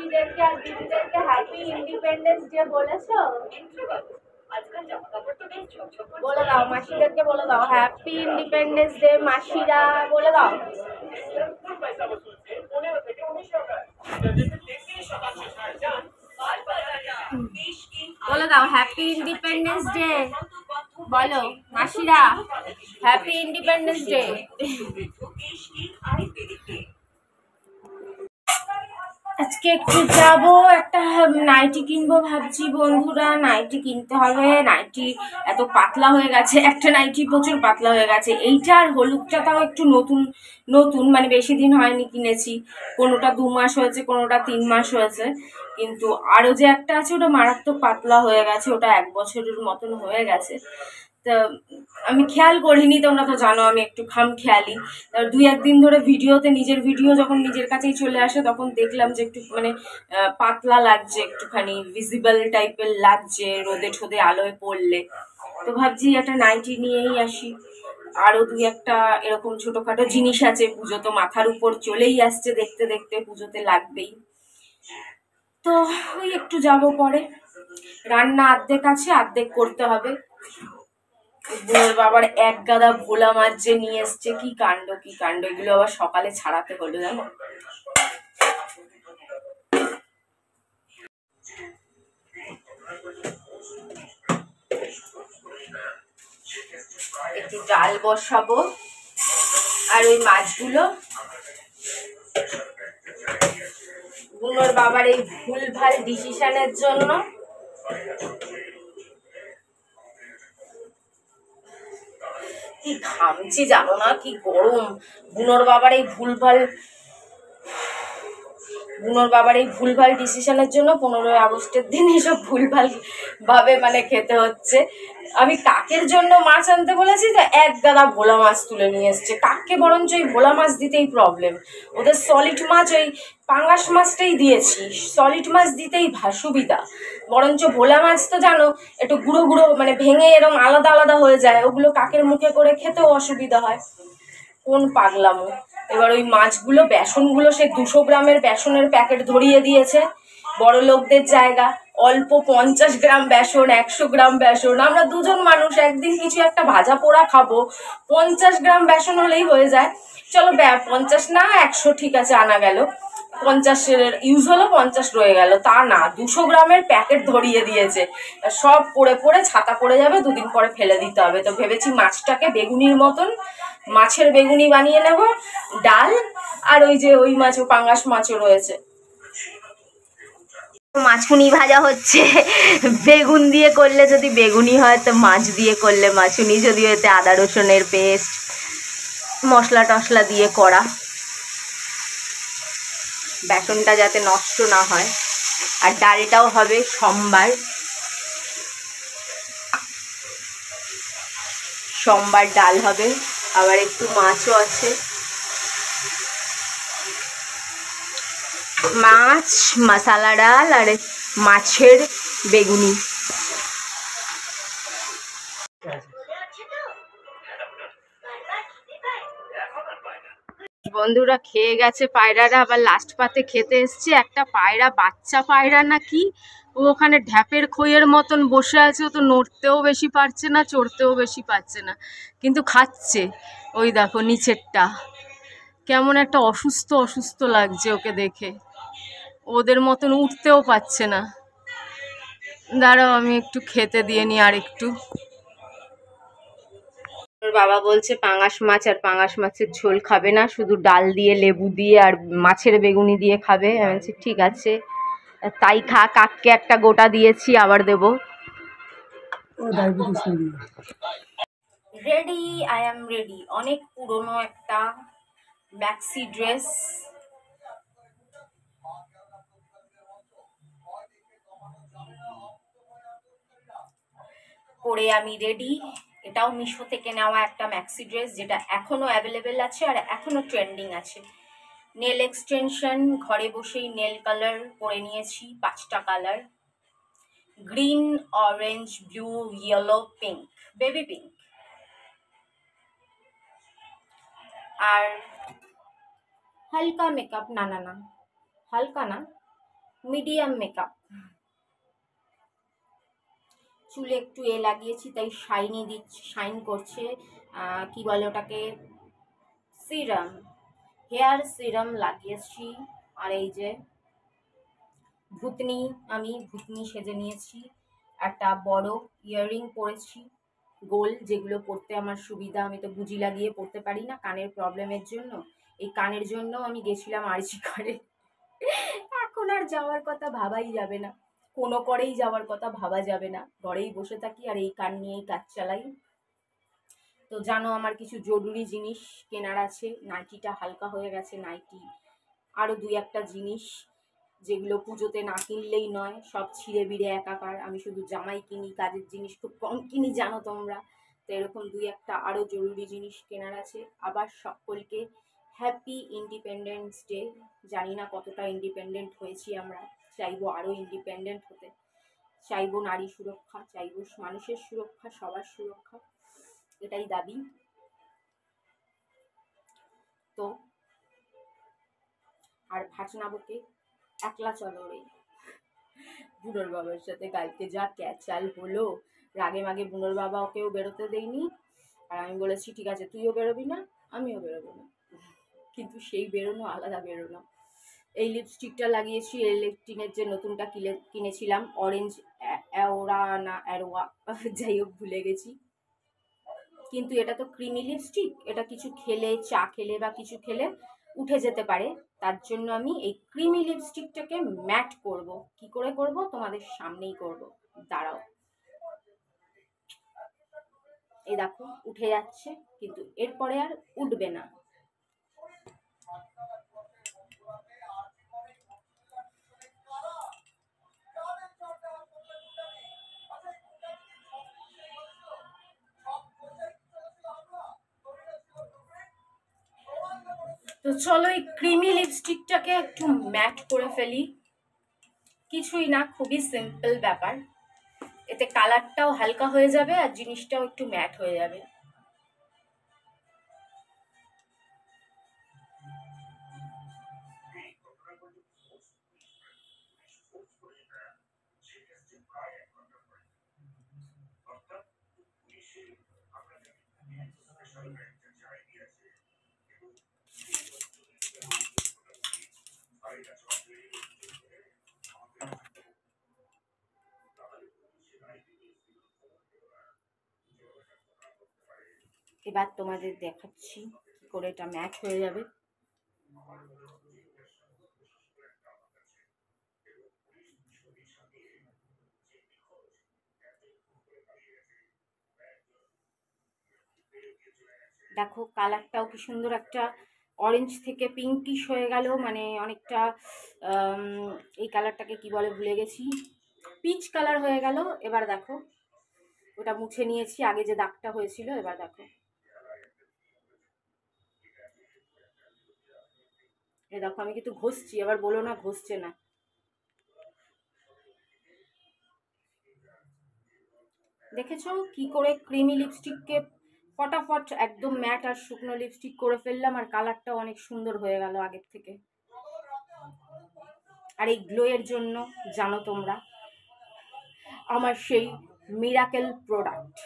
মাসিদেরকে আর দিদিদেরকে happy independence day বলেছো? বলে দাও মাসিদেরকে, বলে দাও হ্যাপি ইন্ডিপেন্ডেন্স ডে মাসিরা, বলে দাও। বলে দাও হ্যাপি ইন্ডিপেন্ডেন্স ডে, বলো মাসিরা হ্যাপি ইন্ডিপেন্ডেন্স ডে। আজকে একটু যাবো, একটা নাইটি কিনবো ভাবছি বন্ধুরা। নাইটি কিনতে হবে, নাইটি এত পাতলা হয়ে গেছে, একটা নাইটি প্রচুর পাতলা হয়ে গেছে। এইটা আর হলুদটা তাও একটু নতুন নতুন, মানে বেশি দিন হয়নি কিনেছি, কোনোটা 2 মাস হয়েছে, কোনোটা 3 মাস হয়েছে। কিন্তু আরো যে একটা আছে ওটা মারাত্মক পাতলা হয়ে গেছে, ওটা 1 বছরের মতন হয়ে গেছে। তা আমি খেয়াল করিনি, তোমরা তো জানো আমি একটু খাম খেয়ালি। 2-1 দিন ধরে ভিডিওতে, নিজের ভিডিও যখন নিজের কাছেই চলে আসে তখন দেখলাম যে একটু মানে পাতলা লাগছে, একটুখানি ভিজিবল টাইপের লাগছে রোদে ঠোদে আলোয় পড়লে। তো ভাবছি একটা নাইটি নিয়েই আসি। আরো 2-1টা এরকম ছোটখাটো জিনিস আছে, পুজো তো মাথার উপর চলেই আসছে, দেখতে দেখতে পুজোতে লাগবেই। তো ওই একটু যাব পরে। রান্না অর্ধেক আছে, অর্ধেক করতে হবে। বোনের বাবার 1 গাদা ভোলা মাছ যে নিয়ে এসছে, কি কাণ্ড কি কাণ্ড, এগুলো আবার সকালে ছাড়াতে হলো জানো। একটু ডাল বসাবো, আর ওই মাছগুলো বোনের বাবার এই ভুলভাল ডিসিশনের জন্য কি ঘামছি জানো না, কি গরম। বুনোর বাবার এই ভুলভাল ডিসিশনের জন্য 15ই আগস্টের দিন এসব ভুলভাল ভাবে মানে খেতে হচ্ছে। আমি কাকের জন্য মাছ আনতে বলেছি, তো 1 গাদা ভোলা মাছ তুলে নিয়ে এসছে। কাককে বরঞ্চ ওই ভোলা মাছ দিতেই প্রবলেম, ওদের সলিড মাছ ওই পাঙ্গাস মাছটাই দিয়েছি, সলিড মাছ দিতেই সুবিধা। বরঞ্চ ভোলা মাছ তো জানো একটু গুঁড়ো গুঁড়ো মানে ভেঙে এরকম আলাদা আলাদা হয়ে যায়, ওগুলো কাকের মুখে করে খেতেও অসুবিধা হয়। কোন পাগলামো। এবার ওই মাছগুলো, বেসনগুলো সে 200 গ্রামের বেসনের প্যাকেট ধরিয়ে দিয়েছে। বড় লোকদের জায়গা, অল্প 50 গ্রাম বেসন, 100 গ্রাম বেসন, আমরা 2 জন মানুষ একদিন কিছু একটা ভাজা পোড়া খাবো, 50 গ্রাম বেসন হলেই হয়ে যায়। চলো 50 না 100 ঠিক আছে আনা গেল, 50 ইউজ হলো, 50 রয়ে গেল, তা না 200 গ্রামের প্যাকেট ধরিয়ে দিয়েছে। সব পড়ে পড়ে ছাতা পড়ে যাবে, 2 দিন পরে ফেলে দিতে হবে। তো ভেবেছি মাছটাকে বেগুনির মতন মাছের বেগুনি বানিয়ে নেব, ডাল আর ওই যে ওই মাছও পাঙ্গাস মাছও রয়েছে। মাছুনি ভাজা হচ্ছে, বেগুন দিয়ে করলে যদি বেগুনি হয়, তো মাছ দিয়ে করলে মাছুনি, যদিও এতে আদা রসুনের পেস্ট মশলা টশলা দিয়ে করা। বেসনটা যাতে নষ্ট না হয়। আর ডালটাও হবে সোমবার ডাল হবে, আবার একটু মাছও আছে। মাছ, মশলা ডাল আর মাছের বেগুনি। বন্ধুরা খেয়ে গেছে পায়রারা, আবার লাস্ট পাতে খেতে এসছে। একটা পায়রা, বাচ্চা পায়রা নাকি, ও ওখানে ঢ্যাপের খইয়ের মতন বসে আছে, ও তো নড়তেও বেশি পারছে না, চড়তেও বেশি পারছে না, কিন্তু খাচ্ছে। ওই দেখো নিচেরটা কেমন একটা অসুস্থ অসুস্থ লাগছে ওকে দেখে, ওদের মতন উঠতেও পারছে না। দাঁড়াও আমি একটু খেতে দিয়ে নি আর একটু। ওর বাবা বলছে পাঙাশ মাছ আর পাঙাশ মাছের ঝোল খাবে না, শুধু ডাল দিয়ে লেবু দিয়ে আর মাছের বেগুনি দিয়ে খাবে। আমি বলছি ঠিক আছে তাই খা, কাককে একটা গোটা দিয়েছি, আবার দেবো। Ready, I am ready. অনেক পুরনো একটা ম্যাক্সি ড্রেস, পরে আমি রেডি। এটাও মিশো থেকে নেওয়া একটা ম্যাক্সি ড্রেস, যেটা এখনো অ্যাভেলেবেল আছে আর এখনো ট্রেন্ডিং আছে। নেল এক্সটেনশন, ঘরে বসেই নেল কালার করে নিয়েছি, 5টা colour, green, orange, blue, yellow, pink, baby pink. আর হালকা মেকআপ, না হালকা না, মিডিয়াম মেকআপ, চুলে একটু লাগিয়েছি তাই শাইনি দিচ্ছে, শাইন করছে। কি বলে ওটাকে, সিরাম, হেয়ার সিরাম লাগিয়েছি। আর এই যে ভূতনি, আমি ভূতনি সেজে নিয়েছি, একটা বড় ইয়াররিং পরেছি গোল, যেগুলো পরতে আমার সুবিধা। আমি তো গুজি লাগিয়ে পরতে পারি না কানের প্রবলেমের জন্য। এই কানের জন্য আমি গেছিলাম আরজি করে। এখন আর যাওয়ার কথা ভাবাই যাবে না, কোনো করেই যাওয়ার কথা ভাবা যাবে না, ঘরেই বসে থাকি আর এই কান নিয়েই কাজ চালাই। তো জানো আমার কিছু জরুরি জিনিস কেনার আছে, নাইটিটা হালকা হয়ে গেছে নাইটি, আরও দুই একটা জিনিস যেগুলো পুজোতে না কিনলেই নয়, সব ছিঁড়ে বিড়ে একাকার। আমি শুধু জামাই কিনি, কাজের জিনিস খুব কম কিনি জানো তোমরা। তো এরকম দুই একটা আরও জরুরি জিনিস কেনার আছে। আবার সকলকে হ্যাপি ইন্ডিপেন্ডেন্স ডে। জানি না কতটা ইন্ডিপেন্ডেন্ট হয়েছি আমরা, চাইবো আরও ইন্ডিপেন্ডেন্ট হতে, চাইবো নারী সুরক্ষা, চাইবো মানুষের সুরক্ষা, সবার সুরক্ষা, এটাই দাবি। তো আর ভাজনাবকে একলা চলো রে, বুনোর বাবার সাথে কালকে যা ক্যাচাল হলো, রাগে মাগে বুনোর বাবা ওকেও বেরোতে দেয়নি, আর আমি বলেছি ঠিক আছে তুইও বেরোবি না আমিও বেরোবো না, কিন্তু সেই বেরোনো আলাদা বেরোনো। এই লিপস্টিকটা লাগিয়েছি এলেকট্রিনের যে নতুনটা কিনেছিলাম, অরেঞ্জ অ্যাওরা না অ্যারোয়া, যাই হোক ভুলে গেছি। কিন্তু এটা তো ক্রিমি লিপস্টিক, এটা কিছু খেলে, চা খেলে বা কিছু খেলে উঠে যেতে পারে। তার জন্য আমি এই ক্রিমি লিপস্টিকটাকে ম্যাট করব। কি করে করব তোমাদের সামনেই করব, দাঁড়াও। এই দেখো উঠে যাচ্ছে, কিন্তু এরপরে আর উঠবে না। তো চলো এই ক্রিমি লিপস্টিকটাকে একটু ম্যাট করে ফেলি। কিছুই না, খুবই সিম্পল ব্যাপার, এতে কালারটাও হালকা হয়ে যাবে আর জিনিসটাও একটু ম্যাট হয়ে যাবে। এবার তোমাদের দেখাচ্ছি কি করে এটা ম্যাচ হয়ে যাবে। দেখো কালারটাও কি সুন্দর, একটা অরেঞ্জ থেকে পিঙ্কিশ হয়ে গেল, মানে অনেকটা এই কালারটাকে কি বলে ভুলে গেছি, পিচ কালার হয়ে গেল। এবার দেখো ওটা মুছে নিয়েছি, আগে যে দাগটা হয়েছিল, এবার দেখো এ দেখো আমি কিন্তু ঘষছি, এবার বলো না ঘষছে না। দেখেছো কি করে ক্রিমি লিপস্টিককে ফটাফট একদম ম্যাট আর শুকনো লিপস্টিক করে ফেললাম, আর কালারটাও অনেক সুন্দর হয়ে গেল আগের থেকে। আর এই গ্লোয়ের জন্য জানো তোমরা আমার সেই মিরাকেল প্রোডাক্ট,